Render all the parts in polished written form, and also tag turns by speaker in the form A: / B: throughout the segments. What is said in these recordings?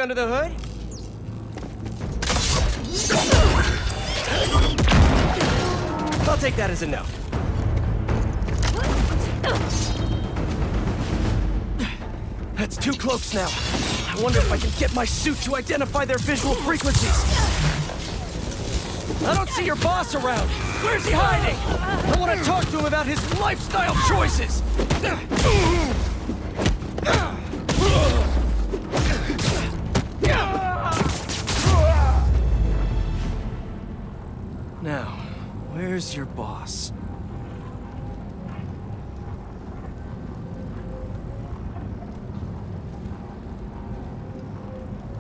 A: Under the hood? I'll take that as a no. That's 2 cloaks now. I wonder if I can get my suit to identify their visual frequencies. I don't see your boss around. Where's he hiding? I want to talk to him about his lifestyle choices. Now, where's your boss?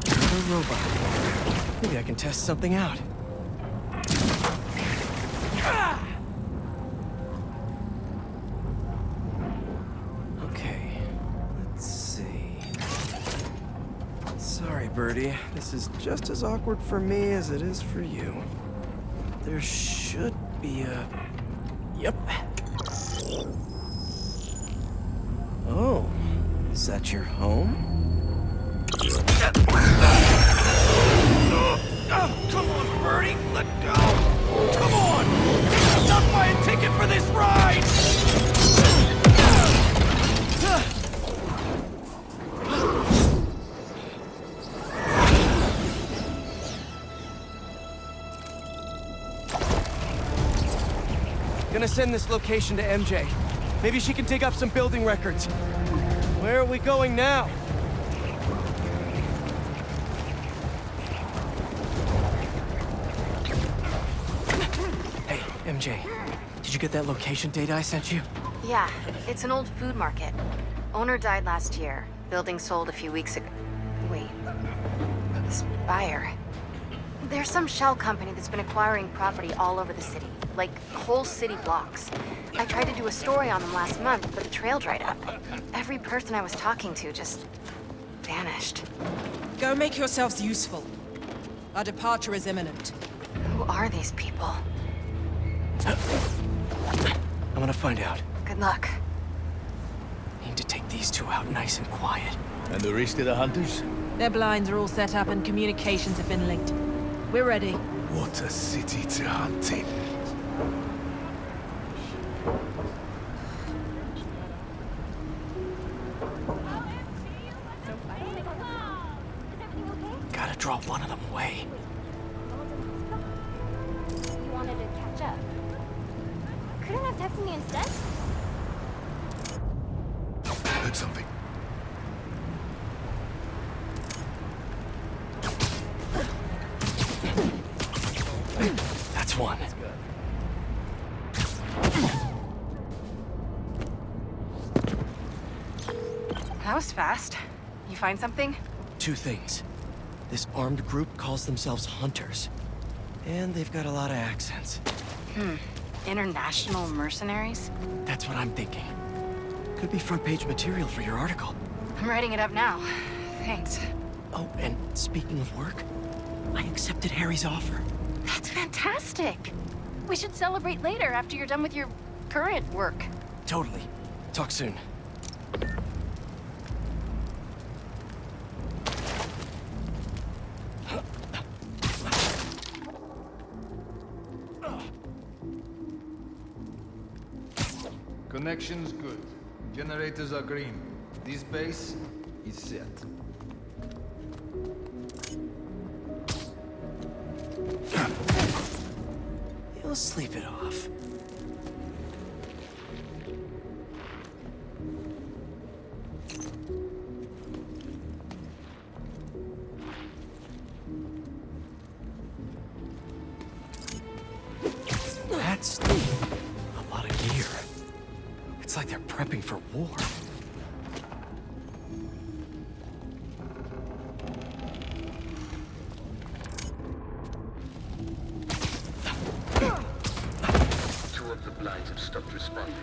A: A robot. Maybe I can test something out. Okay, let's see. Sorry, Birdie. This is just as awkward for me as it is for you. There should be a... Yep. Oh, is that your home? Oh, come on, Birdie, let go! Come on! I'm not buying a ticket for this ride! Gonna send this location to MJ. Maybe she can dig up some building records. Where are we going now? Hey, MJ. Did you get that location data I sent you?
B: Yeah, it's an old food market. Owner died last year. Building sold a few weeks ago. Wait. Spire. There's some shell company that's been acquiring property all over the city. Like, whole city blocks. I tried to do a story on them last month, but the trail dried up. Every person I was talking to just... vanished.
C: Go make yourselves useful. Our departure is imminent.
B: Who are these people?
A: I'm gonna find out.
B: Good luck.
A: Need to take these 2 out nice and quiet.
D: And the rest of the hunters?
C: Their blinds are all set up and communications have been linked. We're ready.
D: What a city to hunt in.
A: Gotta draw one of them away.
E: You wanted to catch up. Couldn't have texted me instead?
D: Heard something.
A: That's one.
B: That was fast. You find something?
A: 2 things. This armed group calls themselves Hunters. And they've got a lot of accents.
B: International mercenaries?
A: That's what I'm thinking. Could be front-page material for your article.
B: I'm writing it up now. Thanks.
A: Oh, and speaking of work, I accepted Harry's offer.
B: That's fantastic. We should celebrate later after you're done with your current work.
A: Totally. Talk soon.
F: Connection's good. Generators are green. This base is set.
A: You'll sleep it off. That's a lot of gear. It's like they're prepping for war.
G: Blinds have stopped responding,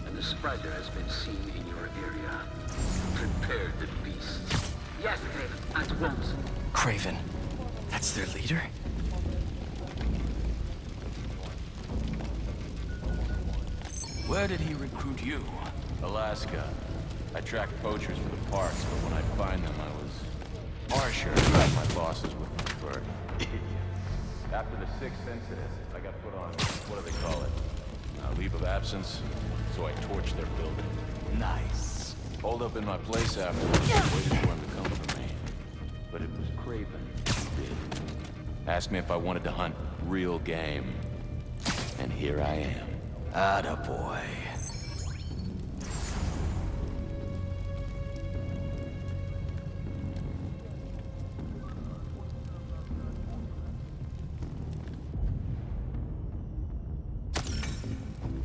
G: and the Spider has been seen in your area. Prepare the beasts. Yes, Craven, at once.
A: Craven. That's their leader?
H: Where did he recruit you? Alaska. I track poachers for the parks, but when I find them, I was... Marsh
I: sure my bosses would prefer it. After the 6th incident, I got put on, what do they call it? Leave of absence. So I torched their building.
H: Nice.
I: Holed up in my place afterwards, waited for him to come for me. But it was Craven who did. Asked me if I wanted to hunt real game. And here I am.
H: Attaboy.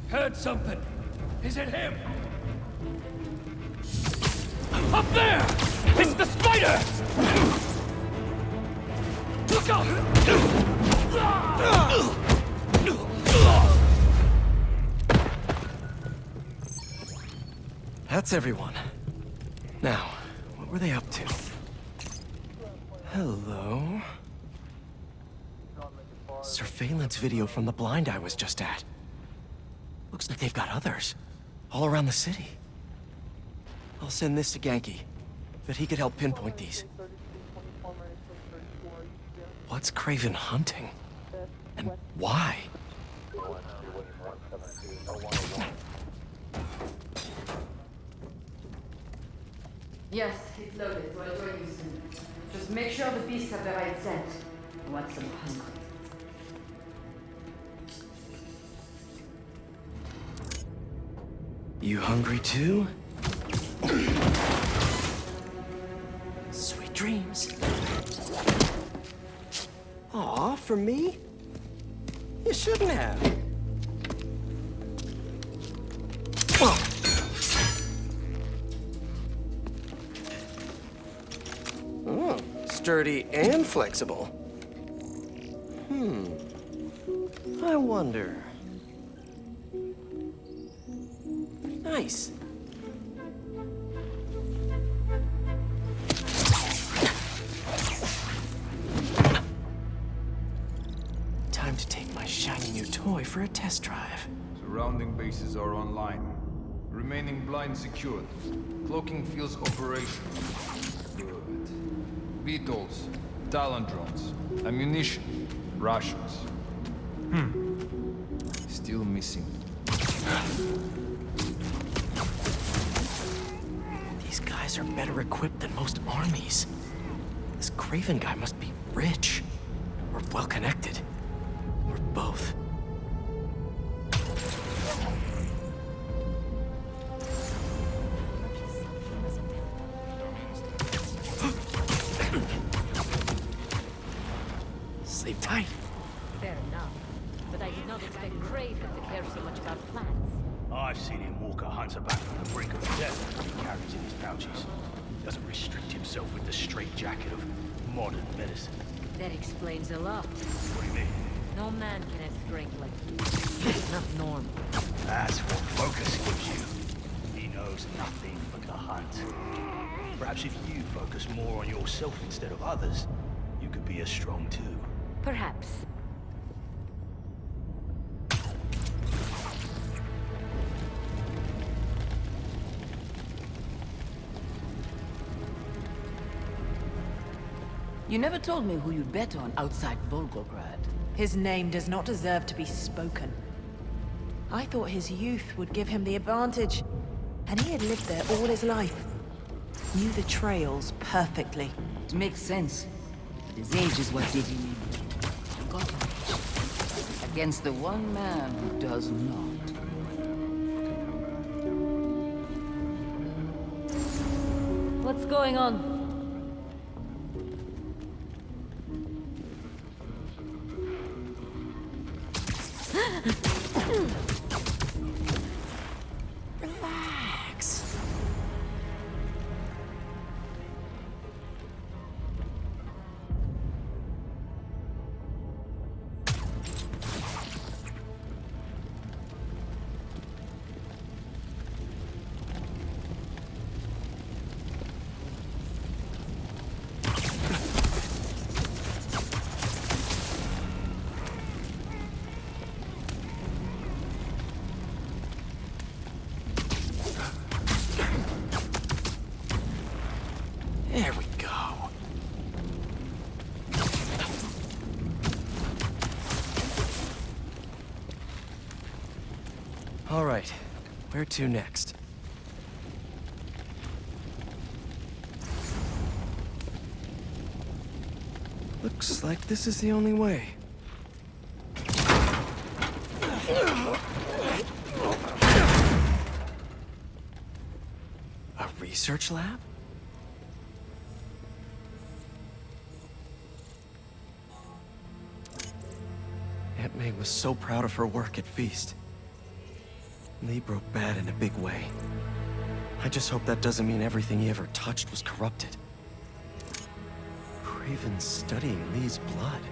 H: Heard something. Is it him? Up there! It's the spider! Look out!
A: That's everyone. Now, what were they up to? Hello? Surveillance video from the blind I was just at. Looks like they've got others. All around the city. I'll send this to Genki. Bet he could help pinpoint these. What's Craven hunting? And why?
J: Yes, it's loaded, so I'll join you soon. Just make sure the beasts have the right scent. I want some hungry.
A: You hungry too? Sweet dreams. Aw, for me? You shouldn't have. Oh, sturdy and flexible. I wonder. Nice. Time to take my shiny new toy for a test drive.
F: Surrounding bases are online. Remaining blind secured. Cloaking fields operational. Good. Beetles, Talon drones, ammunition, rations. Still missing.
A: These guys are better equipped than most armies. This Craven guy must be rich. Or well-connected. Or both. Sleep tight.
J: Fair enough. But I did not expect Craven to care so much about plants.
H: I've seen him walk a hunter back from the brink of death that he carries in his pouches. Doesn't restrict himself with the straitjacket of modern medicine.
J: That explains a lot.
H: What do you mean?
J: No man can have strength like you. It's not normal.
H: That's what focus gives you. He knows nothing but the hunt. Perhaps if you focus more on yourself instead of others, you could be as strong too.
J: Perhaps.
K: You never told me who you'd bet on outside Volgograd.
C: His name does not deserve to be spoken. I thought his youth would give him the advantage, and he had lived there all his life. Knew the trails perfectly.
K: It makes sense. But his age is what did him in. Got him. Against the one man who does not.
J: What's going on?
A: Relax. All right, where to next? Looks like this is the only way. A research lab? Aunt May was so proud of her work at Feast. Lee broke bad in a big way. I just hope that doesn't mean everything he ever touched was corrupted. Craven's studying Lee's blood.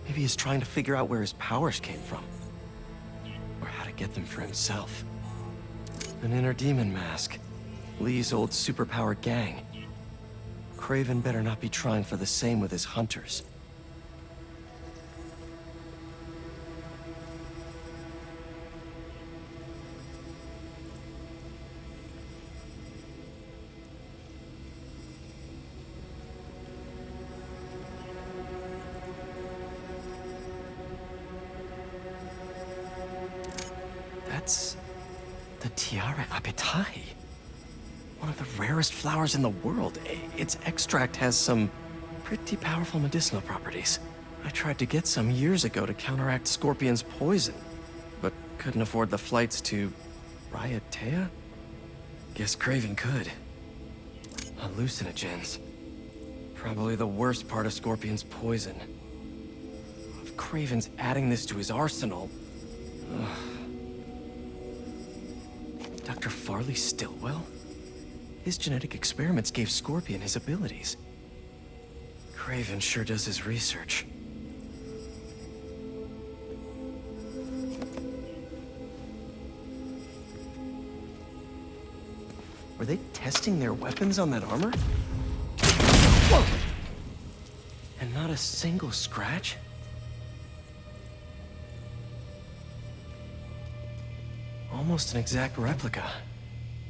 A: Maybe he's trying to figure out where his powers came from. Or how to get them for himself. An inner demon mask. Lee's old superpowered gang. Craven better not be trying for the same with his hunters. That's the Tiara Apitai. One of the rarest flowers in the world. Its extract has some pretty powerful medicinal properties. I tried to get some years ago to counteract Scorpion's poison, but couldn't afford the flights to Raiatea? Guess Craven could. Hallucinogens. Probably the worst part of Scorpion's poison. If Craven's adding this to his arsenal... Ugh. Dr. Farley Stillwell? His genetic experiments gave Scorpion his abilities. Craven sure does his research. Were they testing their weapons on that armor? Whoa! And not a single scratch? Almost an exact replica.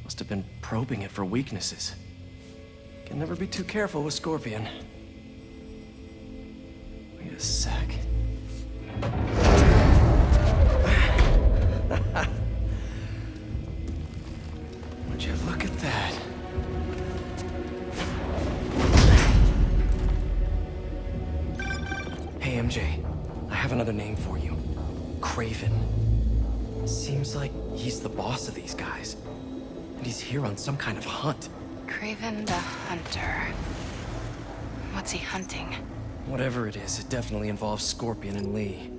A: Must have been probing it for weaknesses. Can never be too careful with Scorpion. Wait a sec. Would you look at that? Hey, MJ. I have another name for you. Craven. Seems like he's the boss of these guys. And he's here on some kind of hunt.
B: Craven the Hunter. What's he hunting?
A: Whatever it is, it definitely involves Scorpion and Lee.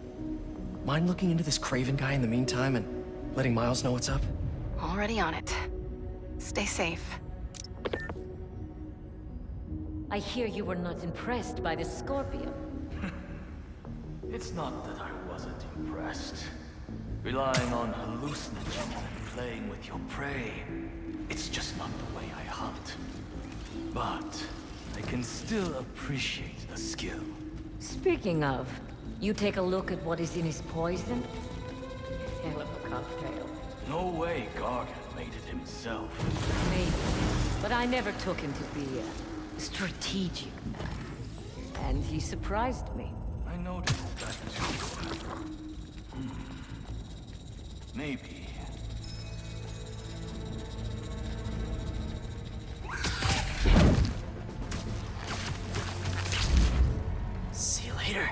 A: Mind looking into this Craven guy in the meantime and letting Miles know what's up?
B: Already on it. Stay safe.
L: I hear you were not impressed by the Scorpion.
H: It's not that I wasn't impressed. Relying on hallucinogens and playing with your prey, it's just not the way I hunt. But I can still appreciate the skill.
L: Speaking of, you take a look at what is in his poison? Hell of a cocktail.
H: No way Gargan made it himself.
L: Maybe, but I never took him to be a strategic man. And he surprised me.
H: I noticed that too. Maybe.
A: See you later.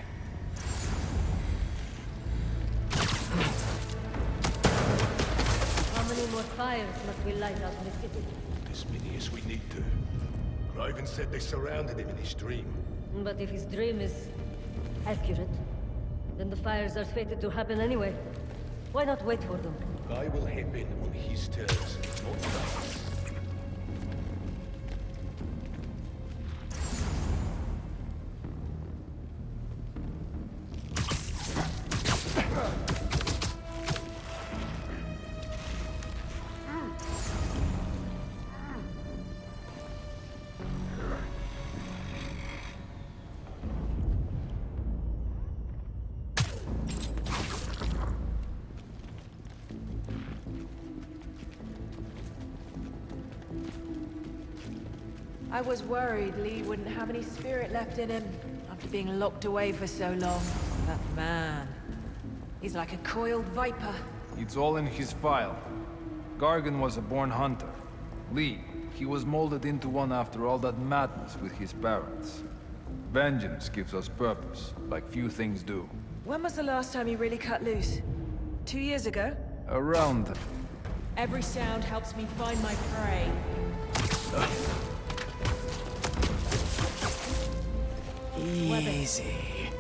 L: How many more fires must we light out in the city?
D: As many as we need to. Craven said they surrounded him in his dream.
L: But if his dream is accurate, then the fires are fated to happen anyway. Why not wait for them?
D: I will happen on his terms, not ours.
C: I was worried Lee wouldn't have any spirit left in him after being locked away for so long. That man. He's like a coiled viper,
F: It's all in his file. Gargan was a born hunter. Lee, he was molded into one after all that madness with his parents. Vengeance gives us purpose, like few things do.
C: When was the last time you really cut loose? 2 years ago?
F: Around them.
C: Every sound helps me find my prey.
A: Easy.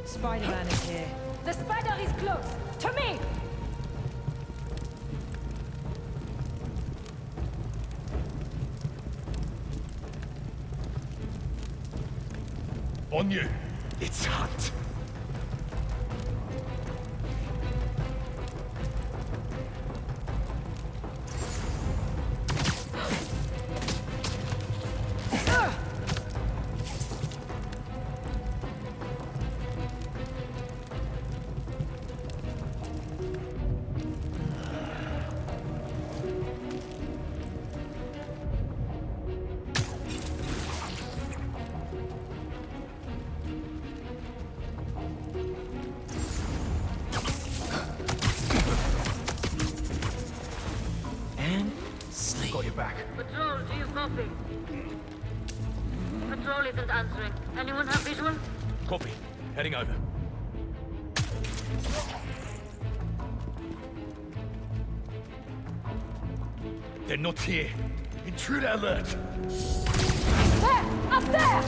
C: Spider-Man is here.
L: The spider is close! To me!
D: On you. It's hot. Got your back.
M: Patrol, do you copy? Patrol isn't answering. Anyone have visual?
D: Copy. Heading over. They're not here. Intruder alert.
L: There! Up there!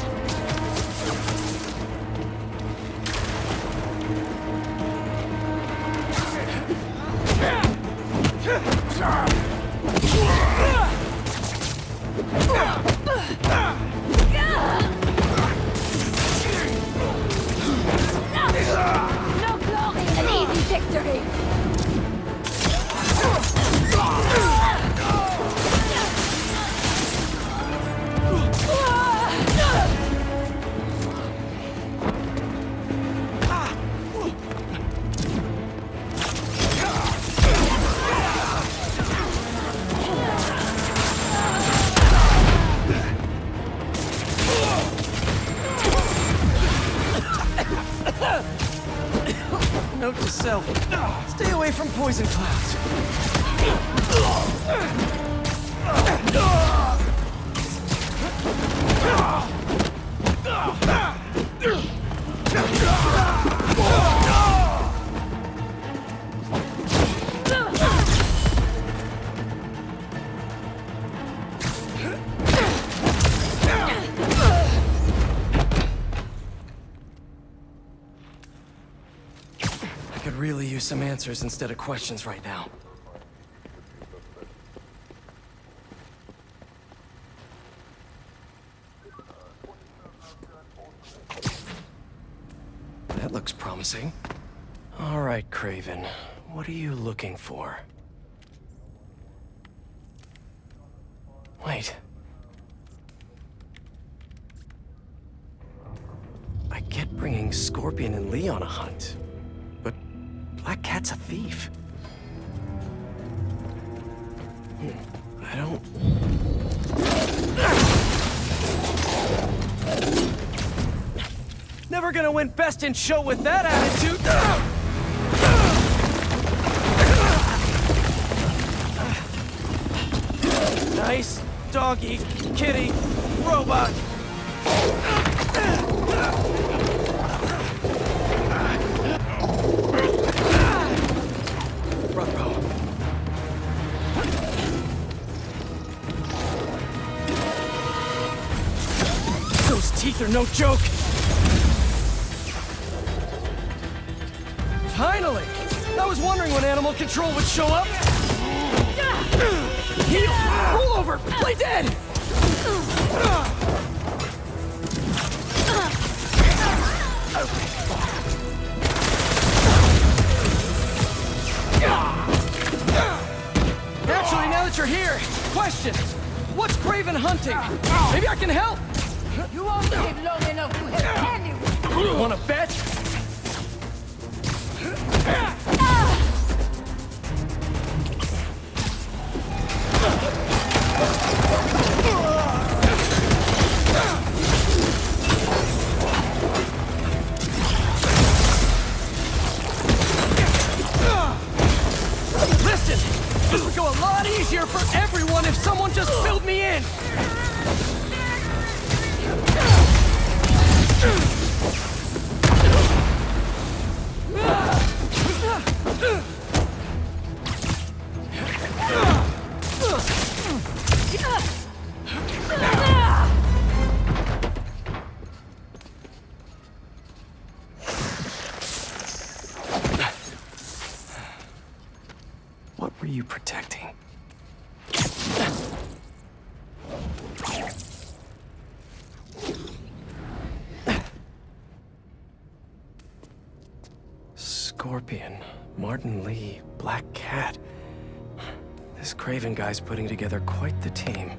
M: No glory! An easy victory!
A: Note to self, stay away from poison clouds. I could really use some answers instead of questions right now. That looks promising. All right, Craven. What are you looking for? Wait. I get bringing Scorpion and Lee on a hunt, but Black Cat's a thief. I don't... Never gonna win best in show with that attitude! Nice doggy, kitty, robot. Bravo. Those teeth are no joke. Finally! I was wondering when animal control would show up. Heel! Roll over! Play dead! Actually, now that you're here, question. What's Craven hunting? Maybe I can help!
K: You won't live long enough to help anyone!
A: Wanna bet? protecting. Scorpion, Martin Lee, Black Cat. This Craven guy's putting together quite the team.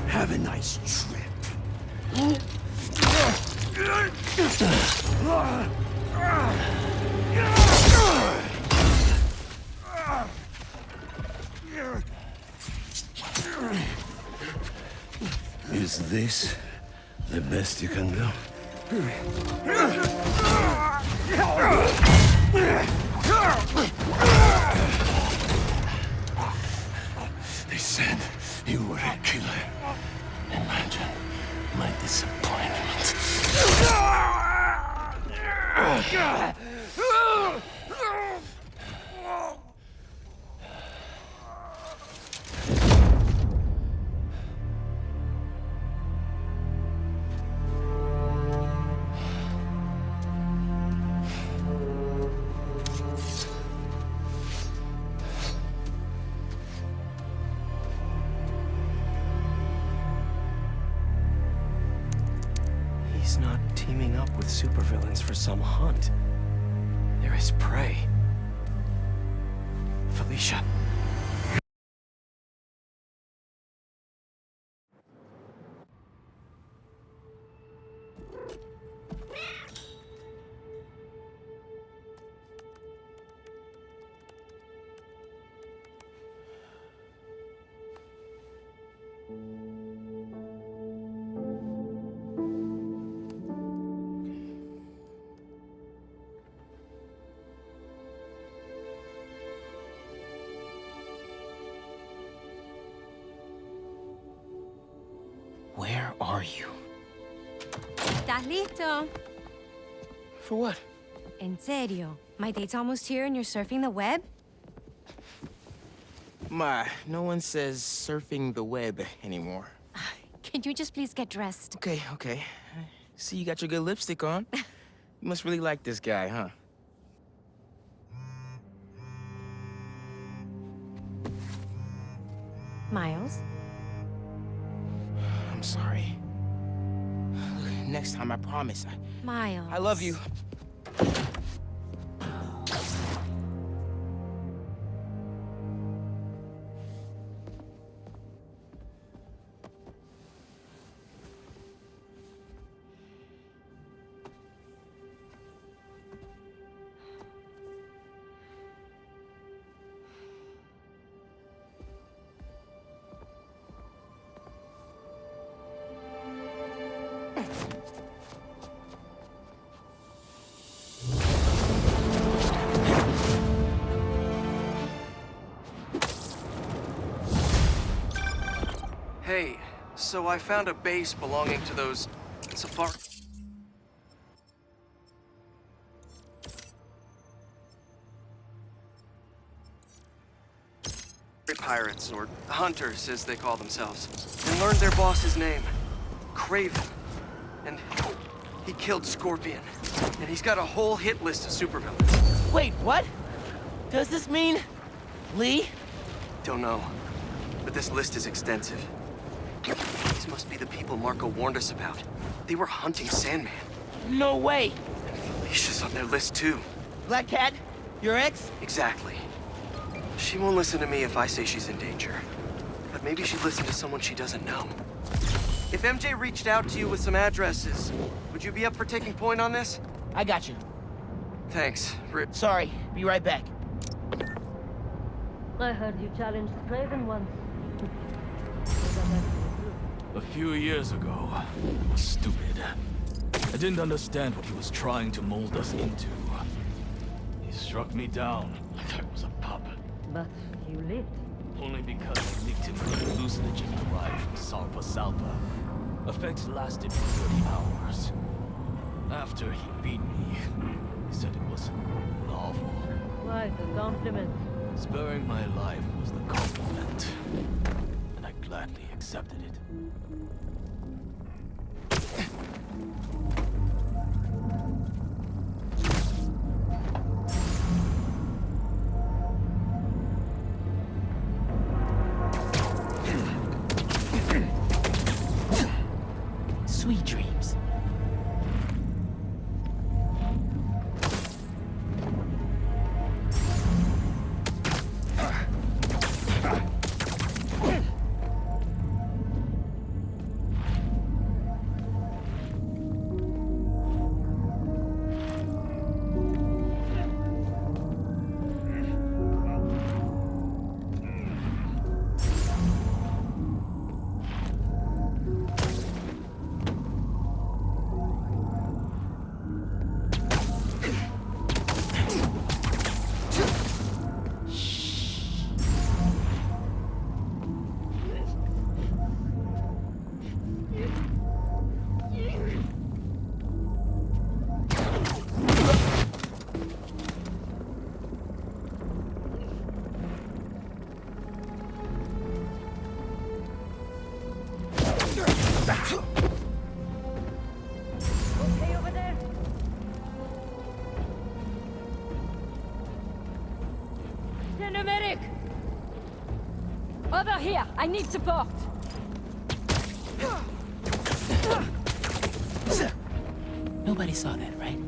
N: Have a nice trip. Is this the best you can do? They said you were a killer. Imagine my disappointment.
A: He's not teaming up with supervillains for some hunt. They're his prey. Felicia. Where are you?
O: ¿Estás listo?
A: For what?
O: En serio. My date's almost here and you're surfing the web?
P: Ma, no one says surfing the web anymore.
O: Can you just please get dressed?
P: Okay, okay. See, you got your good lipstick on. You must really like this guy, huh?
O: Miles?
P: I'm sorry. Look, next time, I promise.
O: Miles.
P: I love you.
A: Hey, so I found a base belonging to those safari pirates, or hunters as they call themselves, and learned their boss's name, Craven. And he killed Scorpion. And he's got a whole hit list of supervillains.
P: Wait, what? Does this mean Lee?
A: Don't know, but this list is extensive. These must be the people Marco warned us about. They were hunting Sandman.
P: No way!
A: And Felicia's on their list too.
P: Black Cat? Your ex?
A: Exactly. She won't listen to me if I say she's in danger. But maybe she'd listen to someone she doesn't know. If MJ reached out to you with some addresses, would you be up for taking point on this?
P: I got you.
A: Thanks.
P: Sorry, be right back.
L: I heard you challenged Craven once.
H: A few years ago, I was stupid. I didn't understand what he was trying to mold us into. He struck me down like I was a puppet.
L: But you lived.
H: Only because I licked him with a hallucinogen derived from Salpa Salpa. Effects lasted for 30 hours. After he beat me, he said it was lawful.
L: Quite a compliment.
H: Sparing my life was the compliment, and I gladly accepted it.
P: Sweet dreams.
L: Okay over there? Send a medic! Over here! I need support!
P: Nobody saw that, right?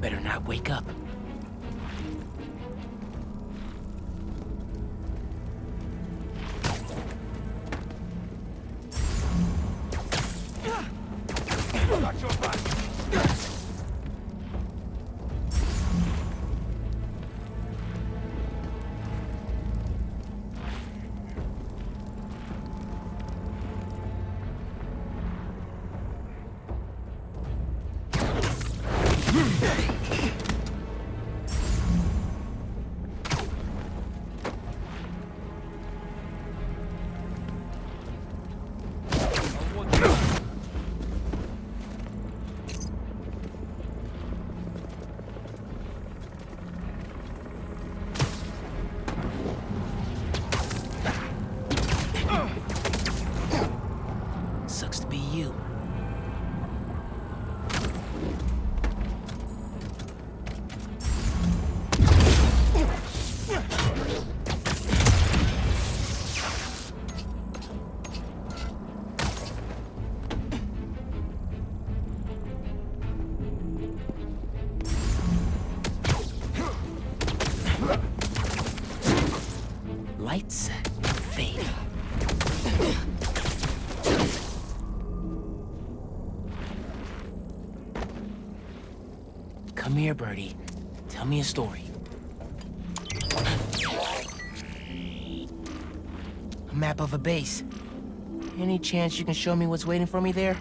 P: Better not wake up.
D: Got your back.
P: Sucks to be you. Lights fade. Come here, Birdie. Tell me a story. A map of a base. Any chance you can show me what's waiting for me there?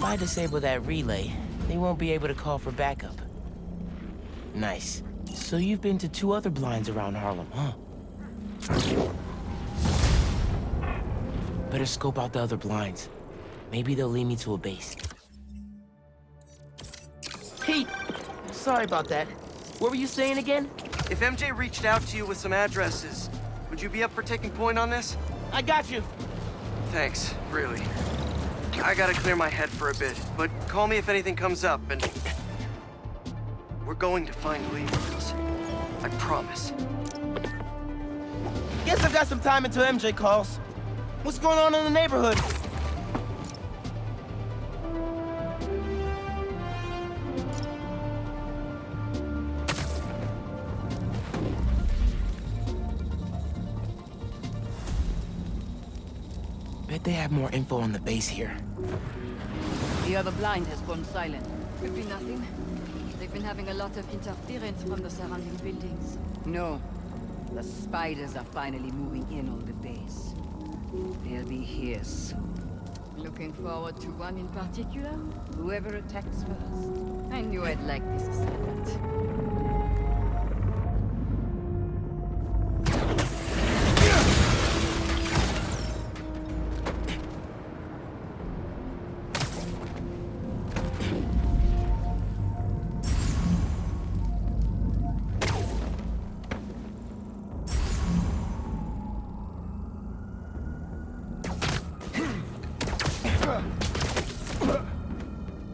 P: I disable that relay, they won't be able to call for backup. Nice. So you've been to 2 other blinds around Harlem, huh? Better scope out the other blinds. Maybe they'll lead me to a base. Pete! Sorry about that. What were you saying again?
A: If MJ reached out to you with some addresses, would you be up for taking point on this?
P: I got you!
A: Thanks, really. I gotta clear my head for a bit, but call me if anything comes up, and... We're going to find Lee, Miles. I promise.
P: Guess I've got some time until MJ calls. What's going on in the neighborhood? Bet they have more info on the base here.
J: The other blind has gone silent.
Q: Could be nothing. They've been having a lot of interference from the surrounding buildings.
J: No. The spiders are finally moving in on the base. They'll be here soon.
Q: Looking forward to one in particular?
J: Whoever attacks first. I knew I'd like this assignment.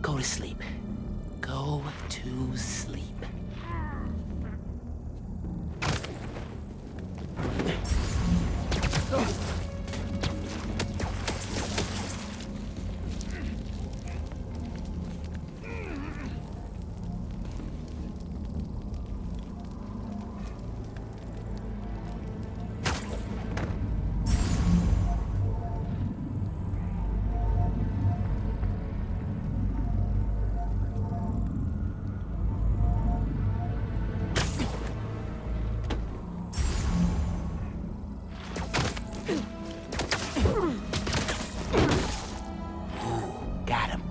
P: Go to sleep. Go to sleep. Got him.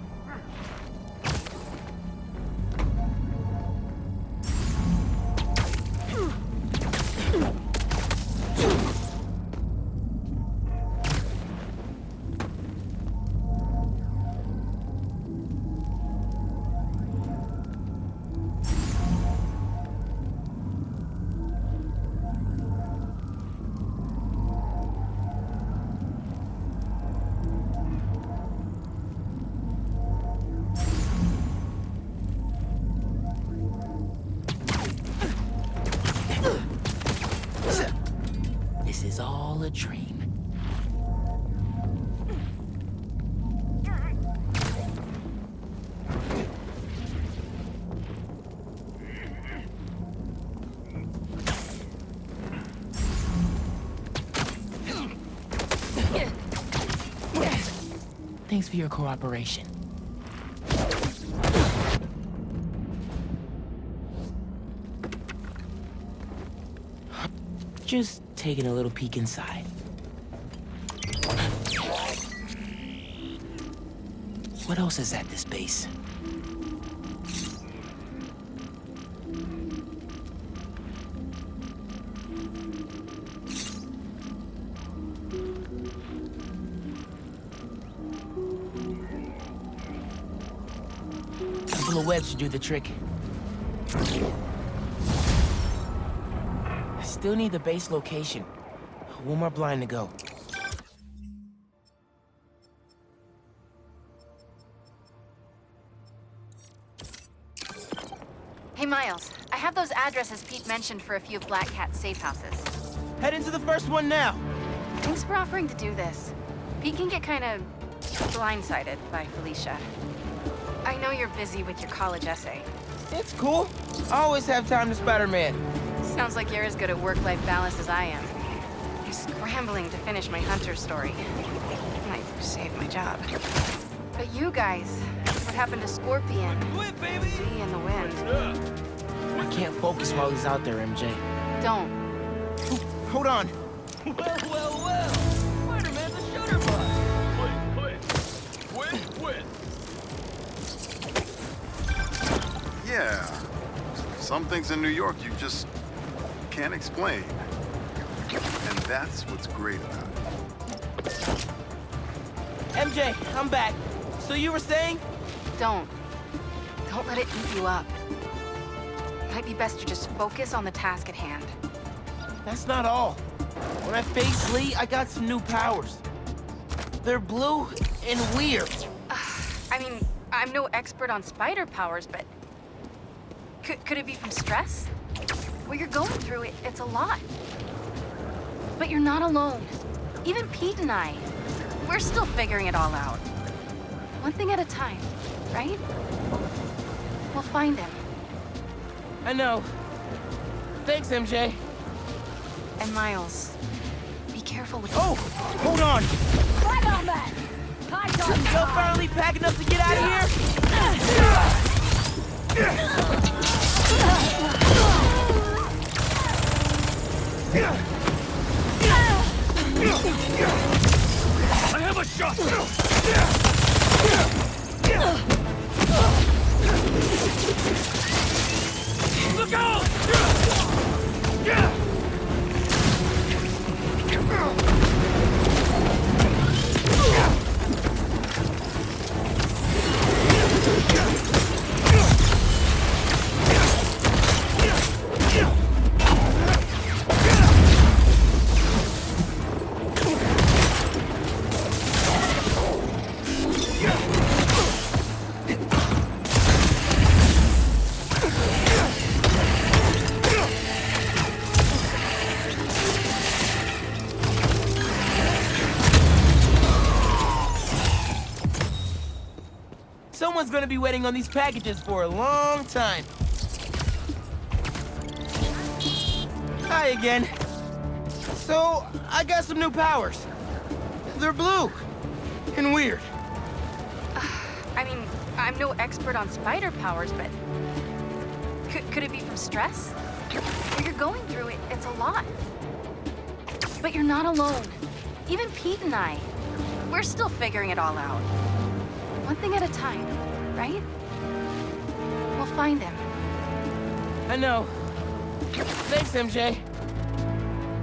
P: This is all a dream. Thanks for your cooperation. Just taking a little peek inside. What else is at this base? A couple of webs should do the trick. Still need the base location. One more blind to go.
B: Hey, Miles. I have those addresses Pete mentioned for a few of Black Cat's safe houses.
P: Head into the first one now.
B: Thanks for offering to do this. Pete can get kind of blindsided by Felicia. I know you're busy with your college essay.
P: It's cool. I always have time to Spider-Man.
B: Sounds like you're as good at work-life balance as I am. I'm scrambling to finish my Hunter story. Might save my job. But you guys, what happened to Scorpion? Lee and the Wind.
P: I can't focus while he's out there, MJ.
B: Don't.
P: Hold on.
D: Spider-Man's a shooter bot. Quit.
R: Yeah. Some things in New York you just can't explain. And that's what's great about it.
P: MJ, I'm back. So you were saying?
B: Don't let it eat you up. Might be best to just focus on the task at hand.
P: That's not all. When I faced Lee, I got some new powers. They're blue and weird.
B: I mean, I'm no expert on spider powers, but... Could it be from stress? What you're going through, it's a lot. But you're not alone. Even Pete and I, we're still figuring it all out. One thing at a time, right? We'll find him.
P: I know. Thanks, MJ.
B: And Miles, be careful with...
P: Oh! Hold on!
M: Right on that!
P: Y'all finally packing up to get out of here?
D: I have a shot! Look out!
P: Someone's gonna be waiting on these packages for a long time. Hi again. So, I got some new powers. They're blue and weird.
B: I mean, I'm no expert on spider powers, but... Could it be from stress? What you're going through, it's a lot. But you're not alone. Even Pete and I, we're still figuring it all out. One thing at a time, right? We'll find him.
P: I know. Thanks, MJ.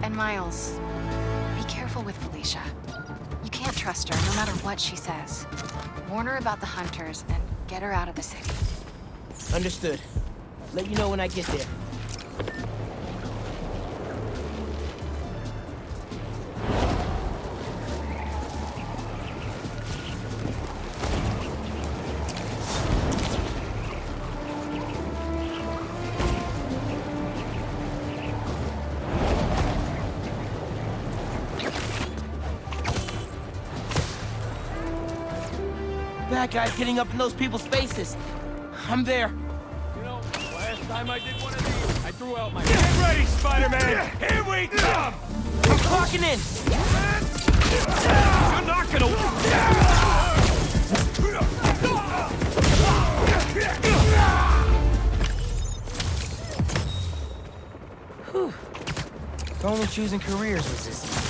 B: And Miles, be careful with Felicia. You can't trust her, no matter what she says. Warn her about the hunters and get her out of the city.
P: Understood. Let you know when I get there. That guy's getting up in those people's faces. I'm there.
D: You know, last time I did one of these, I threw out my... Get ready, Spider-Man! Here we come!
P: I'm clocking in!
D: You're not gonna...
P: Whew. If only choosing careers was this.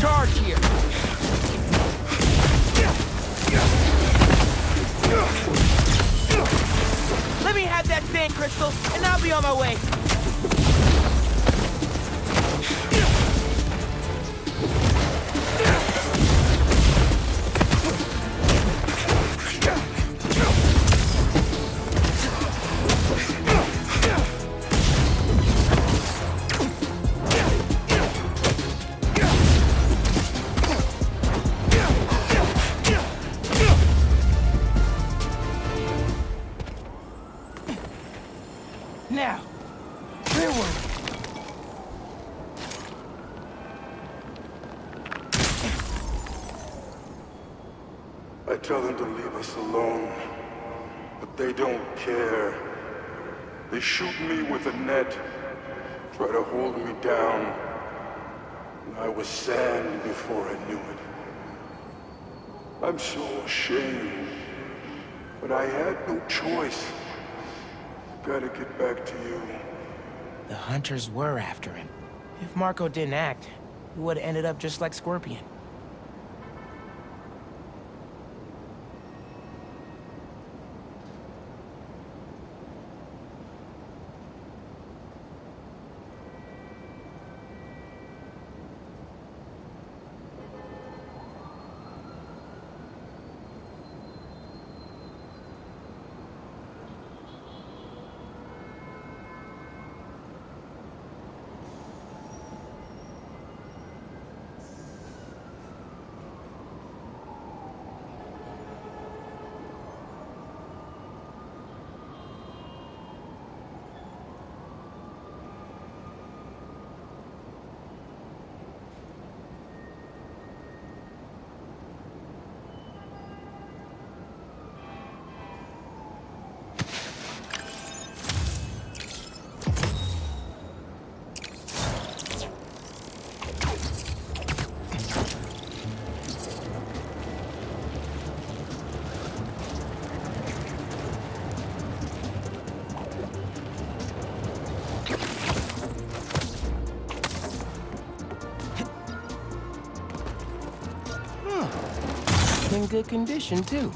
P: charge here. Let me have that sand crystal, and I'll be on my way. Now, rearward.
S: I tell them to leave us alone, but they don't care. They shoot me with a net, try to hold me down. And I was sand before I knew it. I'm so ashamed, but I had no choice. Gotta get back to you.
P: The hunters were after him. If Marco didn't act, he would have ended up just like Scorpion. In good condition, too.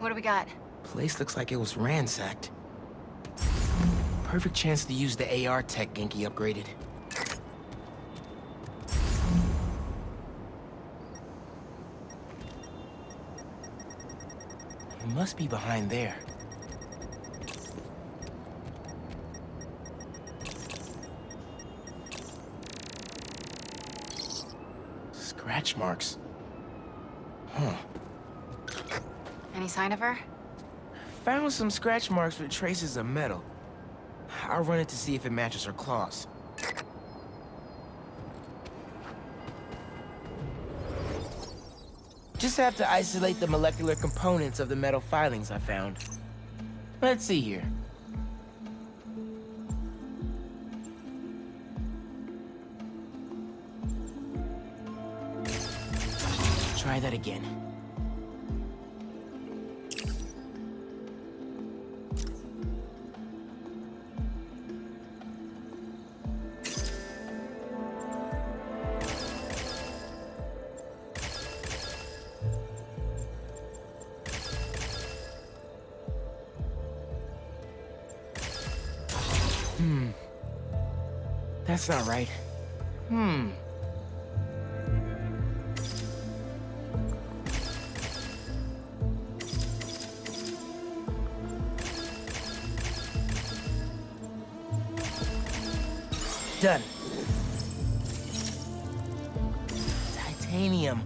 B: What do we got?
P: Place looks like it was ransacked. Perfect chance to use the AR tech Genki upgraded. It must be behind there. Scratch marks. Huh.
B: Any sign of her?
P: Found some scratch marks with traces of metal. I'll run it to see if it matches her claws. Just have to isolate the molecular components of the metal filings I found. Let's see here. Try that again. That's not right. Done. Titanium.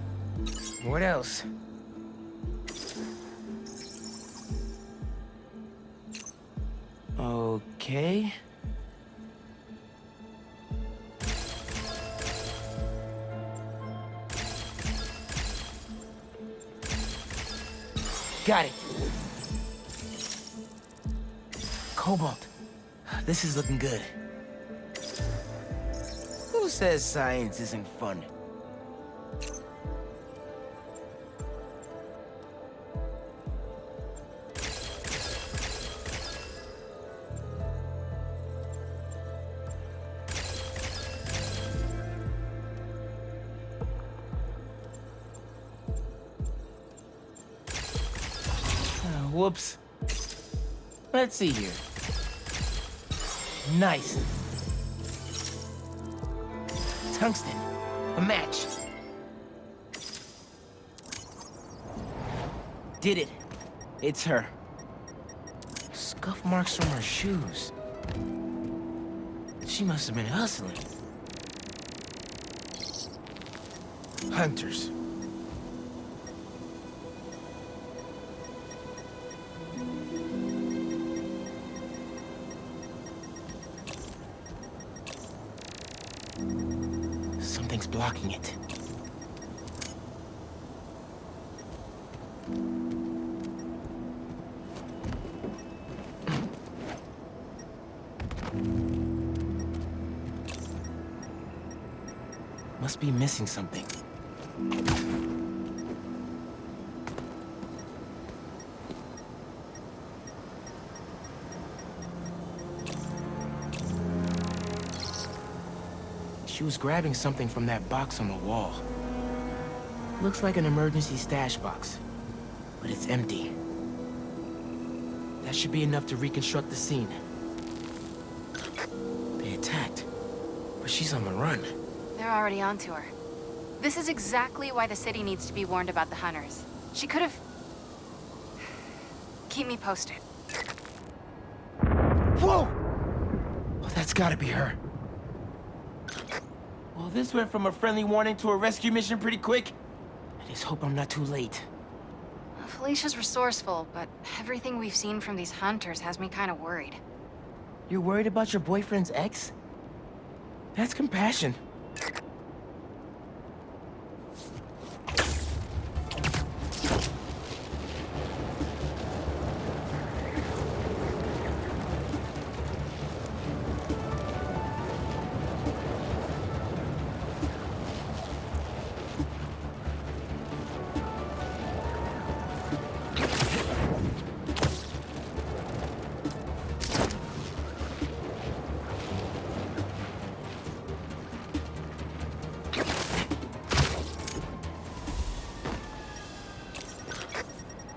P: What else? Okay. Got it. Cobalt. This is looking good. Who says science isn't fun? Whoops. Let's see here. Nice. Tungsten. A match. Did it. It's her. Scuff marks from her shoes. She must have been hustling. Hunters. Something's blocking it. Must be missing something. She was grabbing something from that box on the wall. Looks like an emergency stash box, but it's empty. That should be enough to reconstruct the scene. They attacked, but she's on the run.
B: They're already onto her. This is exactly why the city needs to be warned about the hunters. She could have... Keep me posted.
P: Whoa! Oh, that's gotta be her. Well, this went from a friendly warning to a rescue mission pretty quick. I just hope I'm not too late.
B: Felicia's resourceful, but everything we've seen from these hunters has me kind of worried.
P: You're worried about your boyfriend's ex? That's compassion.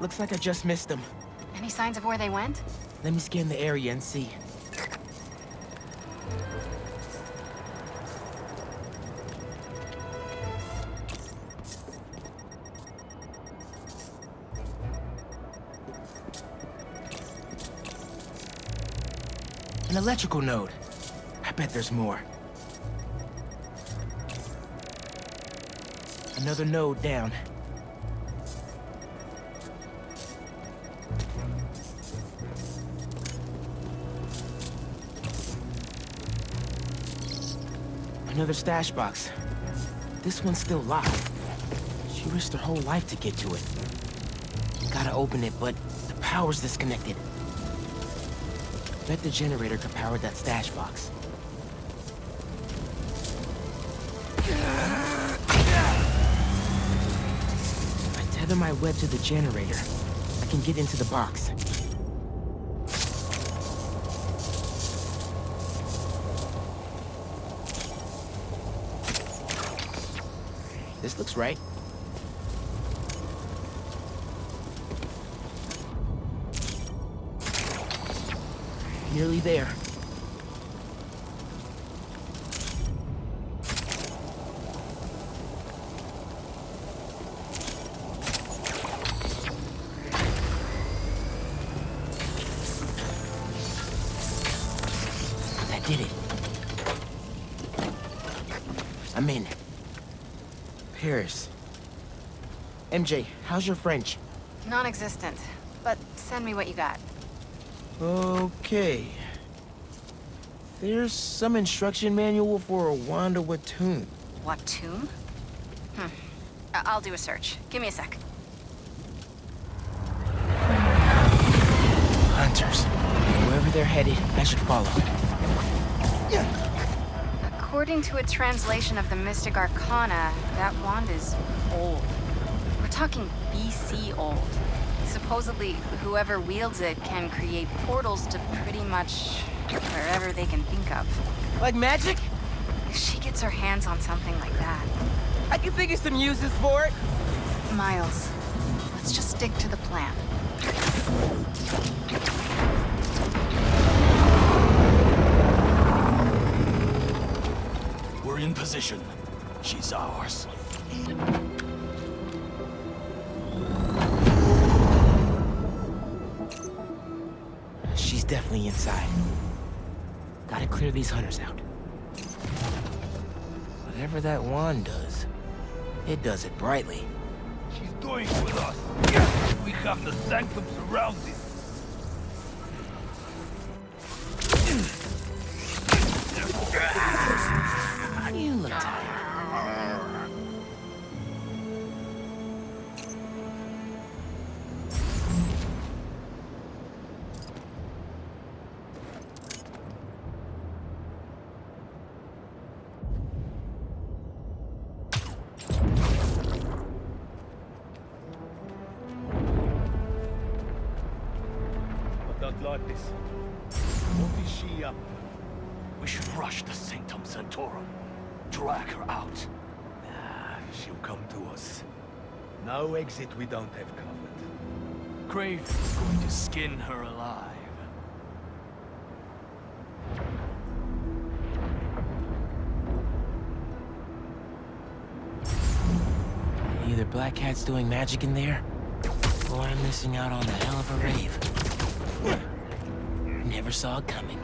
P: Looks like I just missed them.
B: Any signs of where they went?
P: Let me scan the area and see. An electrical node. I bet there's more. Another node down. Another stash box. This one's still locked. She risked her whole life to get to it. Gotta open it, but the power's disconnected. Bet the generator could power that stash box. If I tether my web to the generator, I can get into the box. This looks right. Nearly there. That did it. I'm in. Paris. MJ, how's your French?
B: Non-existent. But send me what you got.
P: Okay. There's some instruction manual for a Wanda Watoon.
B: Watoon? I'll do a search. Give me a sec.
P: Hunters. Wherever they're headed, I should follow.
B: According to a translation of the Mystic Arcana, that wand is old. We're talking BC old. Supposedly, whoever wields it can create portals to pretty much wherever they can think of.
P: Like magic?
B: If she gets her hands on something like that.
P: I can think of some uses for it.
B: Miles, let's just stick to the plan.
H: We're in position. She's ours.
P: She's definitely inside. Gotta clear these hunters out. Whatever that wand does, it does it brightly.
D: She's going with us. We have the sanctum surrounded.
P: You look tired.
D: I don't like this. What is she up?
H: We should rush the Sanctum Sanctorum. Drag her out.
D: She'll come to us. No exit we don't have covered.
H: Craven's going to skin her alive.
P: Either Black Cat's doing magic in there, or I'm missing out on a hell of a rave. Never saw it coming.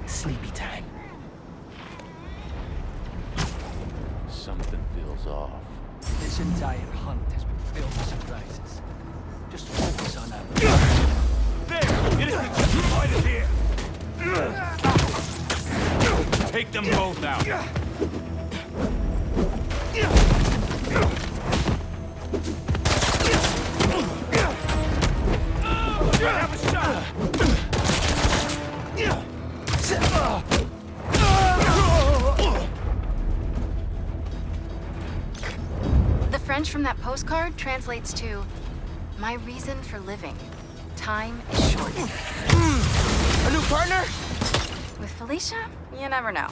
P: Sleepy time.
I: Something feels off.
H: This entire hunt has been filled with surprises. Just focus on that.
D: There! Innocent fighters here! Take them both out. Have a shot!
B: The French from that postcard translates to, "My reason for living. Time is short."
P: A new partner?
B: With Felicia, you never know.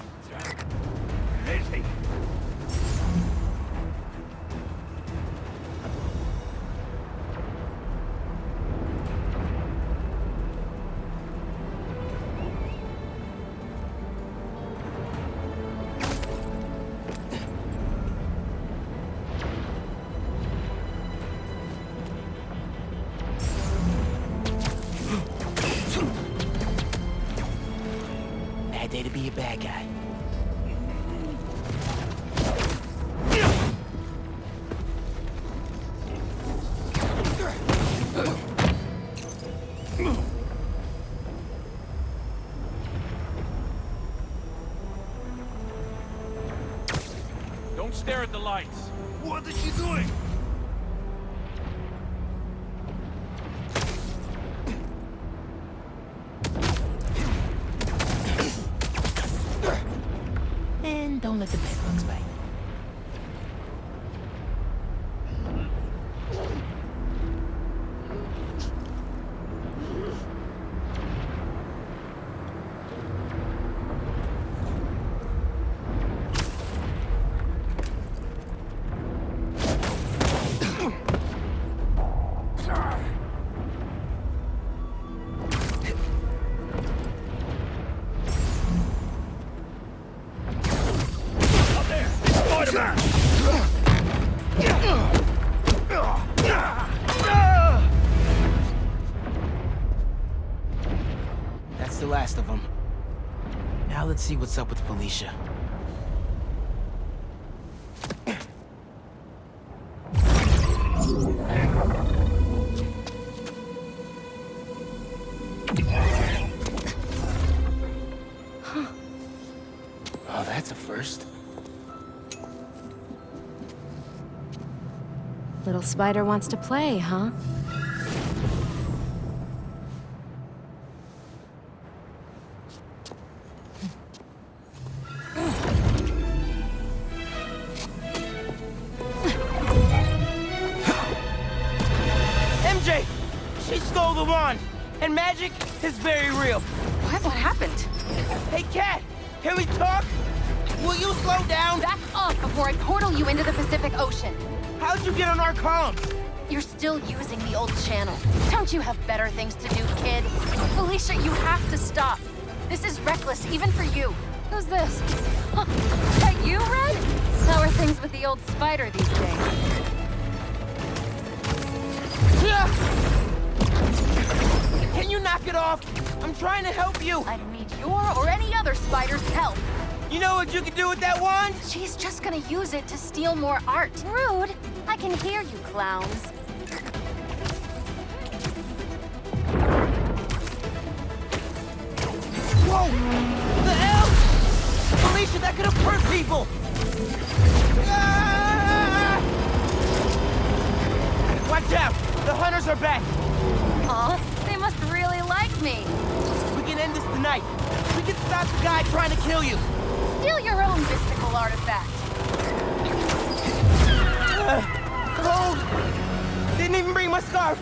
P: Bad day to be a bad guy.
D: Don't stare at the lights. What is she doing?
P: And don't let the bedbugs bite. the last of them. Now let's see what's up with Felicia. Oh, that's a first.
O: Little spider wants to play, huh?
P: MJ! She stole the wand! And magic is very real.
B: What happened?
P: Hey, Cat! Can we talk? Will you slow down?
B: Back off before I portal you into the Pacific Ocean.
P: How'd you get on our comms?
B: You're still using the old channel. Don't you have better things to do, kid? Felicia, you have to stop. This is reckless, even for you. Who's this? Huh, is that you, Red? How are things with the old spider these days?
P: Can you knock it off? I'm trying to help you.
B: I don't need your or any other spider's help.
P: You know what you can do with that wand?
B: She's just gonna use it to steal more art. Rude. I can hear you, clowns.
P: Whoa! The hell? Felicia, that could have hurt people! Ah! Watch out! The hunters are back!
B: Aw, they must really like me.
P: We can end this tonight. We can stop the guy trying to kill you.
B: Steal your own mystical artifact.
P: Hold! Didn't even bring my scarf!